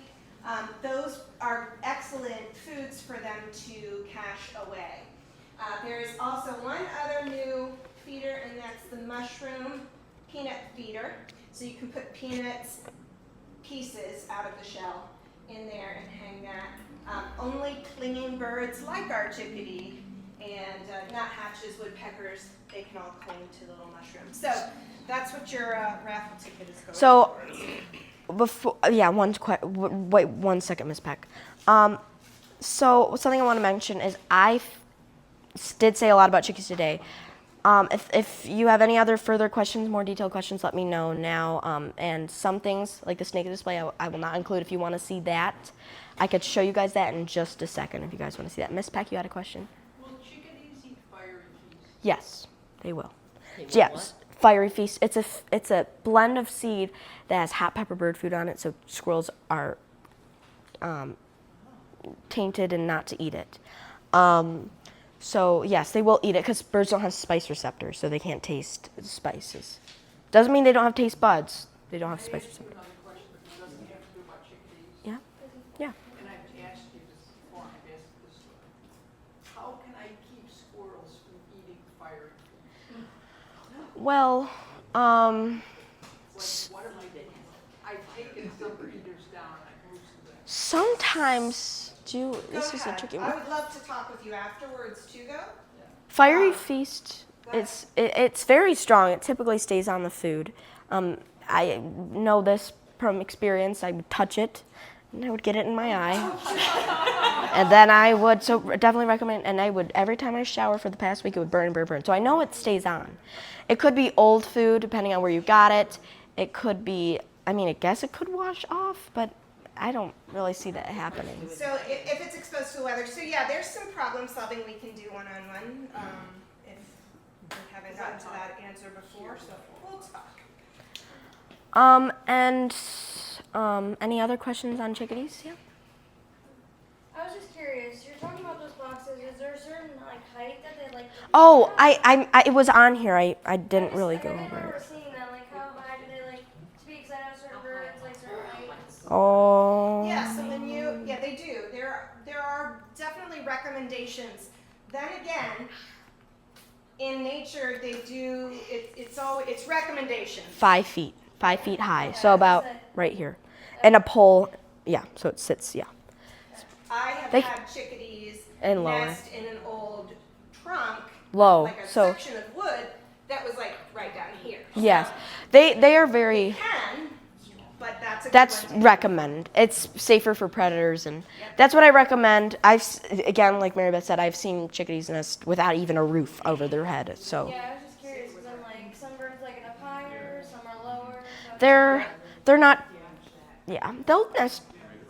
Those are excellent foods for them to cache away. There is also one other new feeder, and that's the mushroom peanut feeder. So you can put peanuts pieces out of the shell in there and hang that. Only clinging birds like our chickadee and nuthatches, woodpeckers, they can all cling to the little mushrooms. So that's what your raffle ticket is going So, for. wait 1 second, Ms. Peck. So something I want to mention is I did say a lot about chickies today. If you have any other further questions, more detailed questions, let me know now. And some things, like the snake display, I will not include. If you want to see that, I could show you guys that in just a second if you guys want to see that. Miss Peck, you had a question? Will chickadees eat fiery feast? Yes, they will. They will Yes, what? fiery feast. It's a blend of seed that has hot pepper bird food on it, so squirrels are tainted and not to eat it. So yes, they will eat it because birds don't have spice receptors, so they can't taste spices. Doesn't mean they don't have taste buds. They don't have spice receptors. Another question, but it doesn't have to do about chickadees. Yeah, yeah. And I've asked you this before, I've asked this one. How can I keep squirrels from eating fiery feast? Well, Like, what am I doing? I've taken some feeders down, I've moved to them. sometimes this is a ahead. tricky I one. would love to talk with you afterwards too, though. Fiery feast. It's very strong. It typically stays on the food. I know this from experience. I would touch it, and I would get it in my eye, and then I would definitely recommend. And I would every time I shower for the past week, it would burn. So I know it stays on. It could be old food, depending on where you got it. It could be. I mean, I guess it could wash off, but I don't really see that happening. So if it's exposed to the weather, so yeah, there's some problem solving we can do one-on-one if we haven't gotten to that answer before, so we'll talk. Any other questions on chickadees? Yeah. I was just curious. You're talking about those boxes. Is there a certain height that they like? To be Oh, at? it was on here. I didn't really go I over remember it. seeing that. Like, how high do they like to be? Because I know certain birds like certain heights. Oh. Yeah, so they do. There are definitely recommendations. Then again, in nature, they do. It's recommendations. 5 feet. 5 feet high. So about right here, and a pole. Yeah. So it sits. Yeah. I have They- had chickadees And lower. nest in an old trunk, Low, like a so- section of wood that was like right down here. Yes, they are very. Can, but that's a That's good one to recommend. It's safer for predators, and that's what I recommend. Again, like Mary Beth said, I've seen chickadees nest without even a roof over their head. So Yeah, I was just curious because I'm like, some birds like it up higher, some are lower. So they're not. Yeah, they'll nest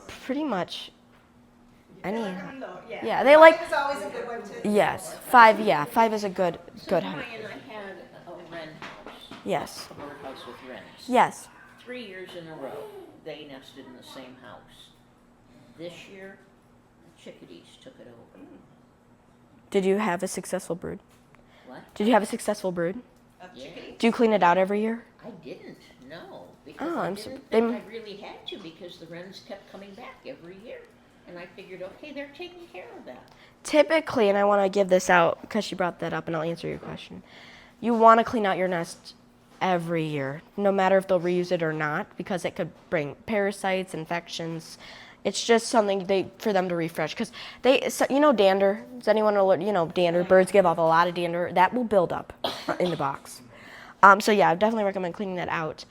pretty much any. Yeah, they like. Five is always a good one to. Yes, 5. Yeah, 5 is a good So height. Brian, I had a wren house, Yes, a birdhouse with wrens. yes. 3 years in a row, they nested in the same house. This year, the chickadees took it over. Did you have a successful brood? What? Did you have a successful brood? Yeah. Do you clean it out every year? I didn't, no, because Oh, I I'm didn't they- think I really had to because the wrens kept coming back every year. And I figured, okay, they're taking care of that. Typically, and I want to give this out because you brought that up, and I'll answer your question. You want to clean out your nest every year, no matter if they'll reuse it or not, because it could bring parasites, infections. It's just something for them to refresh. Because dander. Does anyone know? Dander. Birds give off a lot of dander. That will build up in the box. So yeah, I definitely recommend cleaning that out.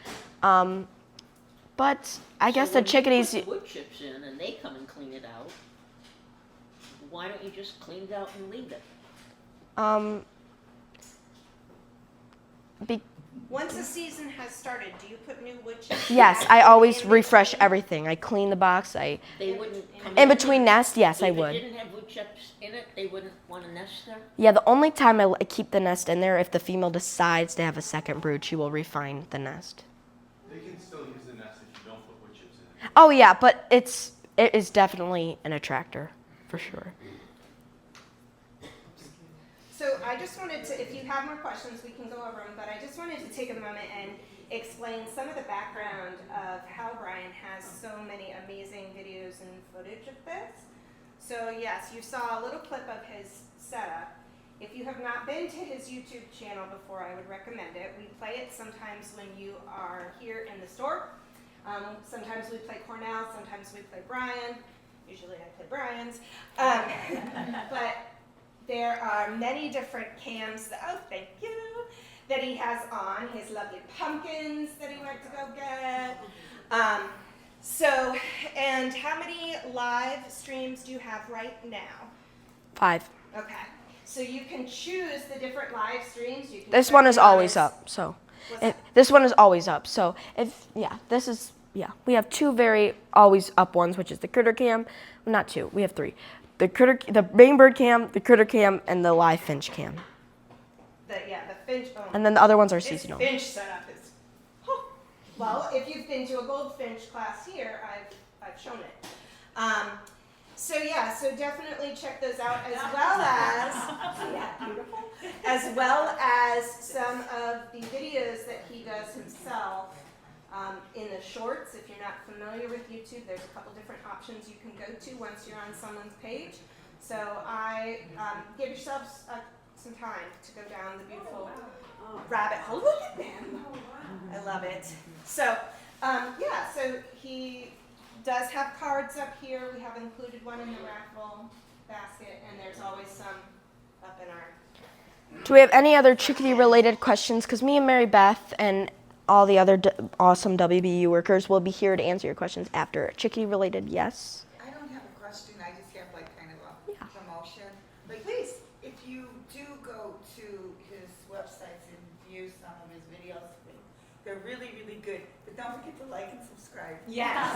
But I guess the chickadees. So when you put the wood chips in and they come and clean it out, why don't you just clean it out and leave it? Once the season has started, do you put new wood chips? Yes, back I in always the refresh between? everything. I clean the box. They wouldn't come In between nests, yes, I If it would. didn't have wood chips in it, they wouldn't want to nest there? Yeah, the only time I keep the nest in there if the female decides to have a second brood, she will refine the nest. They can still use the nest if you don't put wood chips in it. Oh yeah, but it is definitely an attractor, for sure. So I just wanted to, if you have more questions, we can go over them, but I just wanted to take a moment and explain some of the background of how Brian has so many amazing videos and footage of this. So yes, you saw a little clip of his setup. If you have not been to his YouTube channel before, I would recommend it. We play it sometimes when you are here in the store. Sometimes we play Cornell, sometimes we play Brian. Usually I play Brian's. But there are many different cams, thank you, that he has on. His lovely pumpkins that he went to go get. And how many live streams do you have right now? 5. Okay, so you can choose the different live streams. You can This check one is them out always as- up. So, What's that? this one is always up. So we have 2 very always up ones, which is the critter cam. Well, not 2. We have 3. The main bird cam, the critter cam, and the live finch cam. The finch. Oh. And then the other ones are This seasonal. finch setup is. Well, if you've been to a goldfinch class here, I've shown it. So definitely check those out as well as beautiful, as well as some of the videos that he does himself in the shorts. If you're not familiar with YouTube, there's a couple different options you can go to once you're on someone's page. So I give yourselves some time to go down the beautiful rabbit hole. Look at them. I love it. So, so he does have cards up here. We have included one in the raffle basket, and there's always some up in our. Do we have any other chickadee-related questions? Because me and Mary Beth and all the other awesome WBU workers will be here to answer your questions after. Chickadee-related, yes? I don't have a question, I just have like kind of a Yeah. promotion. Like, please, if you do go to his websites and view some of his videos, they're really, really good. But don't forget to like and subscribe. Yes.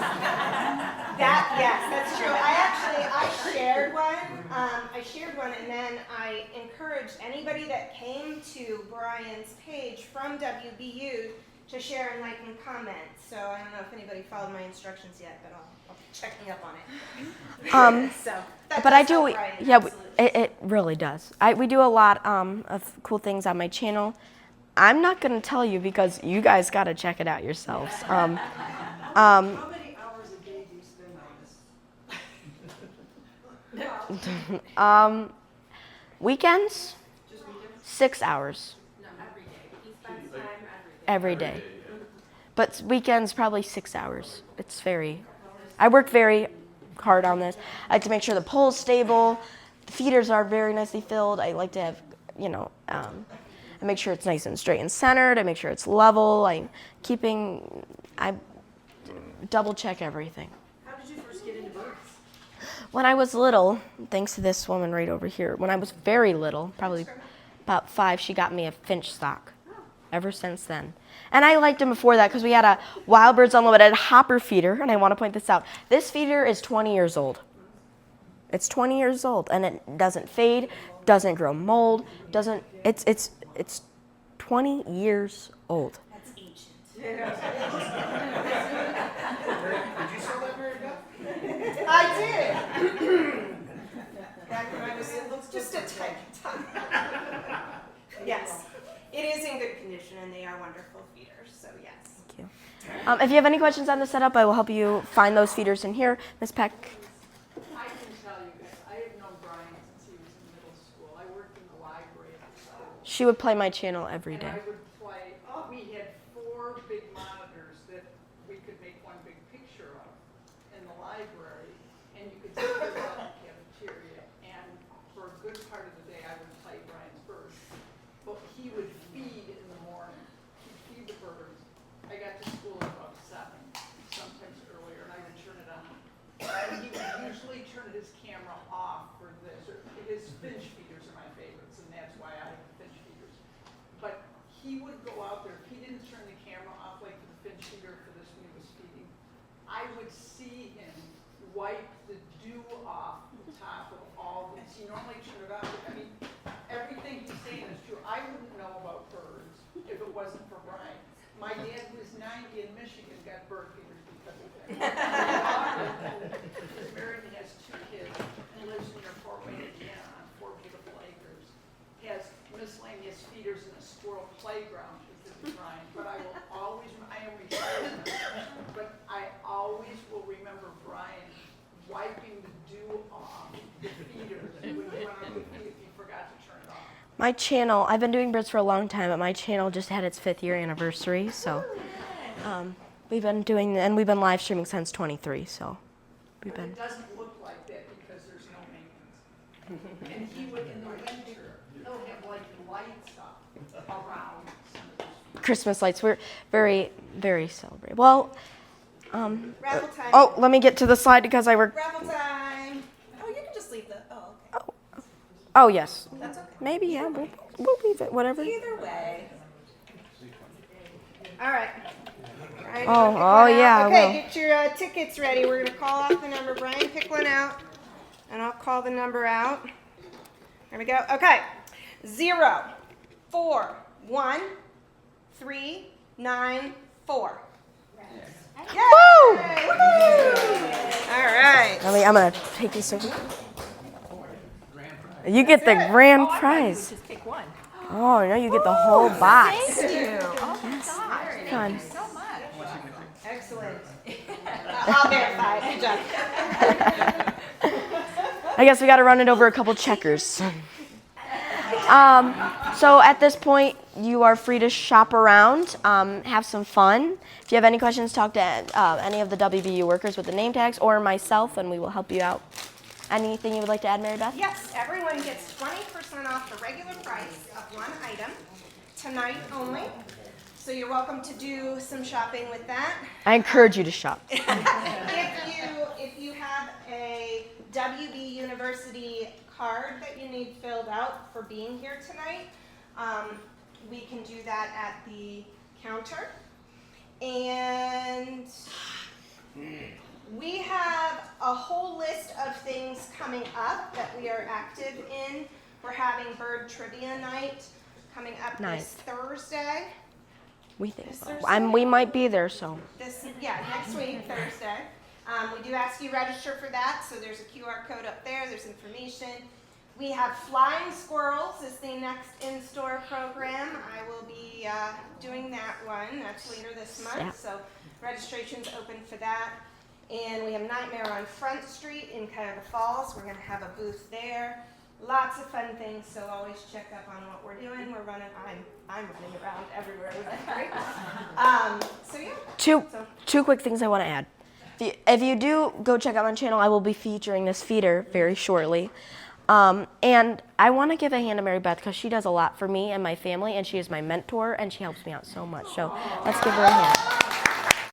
That's true. I shared one, and then I encouraged anybody that came to Brian's page from WBU to share and like and comment. So I don't know if anybody followed my instructions yet, but I'll be checking up on it. But I do, Brian, yeah, absolutely. it really does. We do a lot of cool things on my channel. I'm not going to tell you because you guys got to check it out yourselves. How many hours a day do you spend on this? Weekends, Just weekends? 6 hours No, every day. He spends time every day. But weekends, probably 6 hours. It's I work very hard on this. I like to make sure the pole's stable, the feeders are very nicely filled. I like to have, I make sure it's nice and straight and centered. I make sure it's level. I double check everything. How did you first get into birds? When I was little, thanks to this woman right over here, when I was very little, probably about 5, she got me a finch stock. Ever since then. And I liked them before that because we had a Wild Birds Unlimited hopper feeder, and I want to point this out. This feeder is 20 years old. It's 20 years old, and it doesn't fade, doesn't grow mold, it's 20 years old. That's ancient. Did you sell that very well? I did. Back when I was just a tiny time. Yes. It is in good condition, and they are wonderful feeders, so yes. Thank you. If you have any questions on the setup, I will help you find those feeders in here. Ms. Peck? I can tell you guys, I have known Brian since he was in middle school. I worked in the library at the school. She would play my channel every day. And I would play, we had 4 big monitors that we could make one big picture of in the library, and you could see it out in the cafeteria. And for a good part of the day, I would play Brian's birds. But he would feed in the morning. He'd feed the birds. I got to school at about 7, sometimes earlier, and I would turn it on. And he would usually turn his camera off for this. His finch feeders are my favorites, and that's why I have the finch feeders. But he would go out there, if he didn't turn the camera off like for the finch feeder for this when he was feeding, I would see him wipe the dew off the top of all these. He normally turned it off. I mean, everything he's saying is true. I wouldn't know about birds if it wasn't for Brian. My dad, who was 90 in Michigan, got bird feeders because of him. He's married and has 2 kids, and lives near Fort Wayne, Indiana, on 4 beautiful acres. He has miscellaneous feeders in a squirrel playground because of Brian. But I will always, I am retired now, but I always will remember Brian wiping the dew off the feeders when he went on the feed if he forgot to turn it off. My channel, I've been doing birds for a long time, but my channel just had its 5th year anniversary, so we've been live streaming since 23, so we've been. It doesn't look like that because there's no maintenance. And he would, in the winter, he'll have like lights up around some of those. Christmas lights, we're very, very celebrated. Well, Raffle time. oh, let me get to the slide because I work. Raffle time. Oh, you can just leave the, okay. Oh, yes. That's okay. Maybe, yeah, we'll leave it, whatever. Either way. All right. Brian, Oh, pick one oh, out. yeah, I Okay, will. get your tickets ready. We're going to call off the number. Brian, pick one out, and I'll call the number out. There we go. Okay. 0, 4, 1, 3, 9, 4. Yay! Woo! All right. I'm going to take this over. You get the grand prize. Just pick one. Oh, no, you get the whole box. Thank you. Oh my gosh. Fun. So much. Excellent. I'll verify it. Good job. I guess we got to run it over a couple checkers. So at this point, you are free to shop around, have some fun. If you have any questions, talk to any of the WVU workers with the name tags or myself, and we will help you out. Anything you would like to add, Mary Beth? Yes, everyone gets 20% off the regular price of one item tonight only. So you're welcome to do some shopping with that. I encourage you to shop. If you have a WB University card that you need filled out for being here tonight, we can do that at the counter. And we have a whole list of things coming up that we are active in. We're having bird trivia night coming up this Thursday. We think This so. Thursday? We might be there, so. Next week, Thursday. We do ask you to register for that, so there's a QR code up there, there's information. We have Flying Squirrels is the next in-store program. I will be doing that one. That's later this month, so registration's open for that. And we have Nightmare on Front Street in Cuyahoga Falls. We're going to have a booth there. Lots of fun things, so always check up on what we're doing. We're running, I'm running around everywhere with that, right? So yeah. Two quick things I want to add. If if you do go check out my channel, I will be featuring this feeder very shortly. And I want to give a hand to Mary Beth because she does a lot for me and my family, and she is my mentor, and she helps me out so much. So let's give her a hand.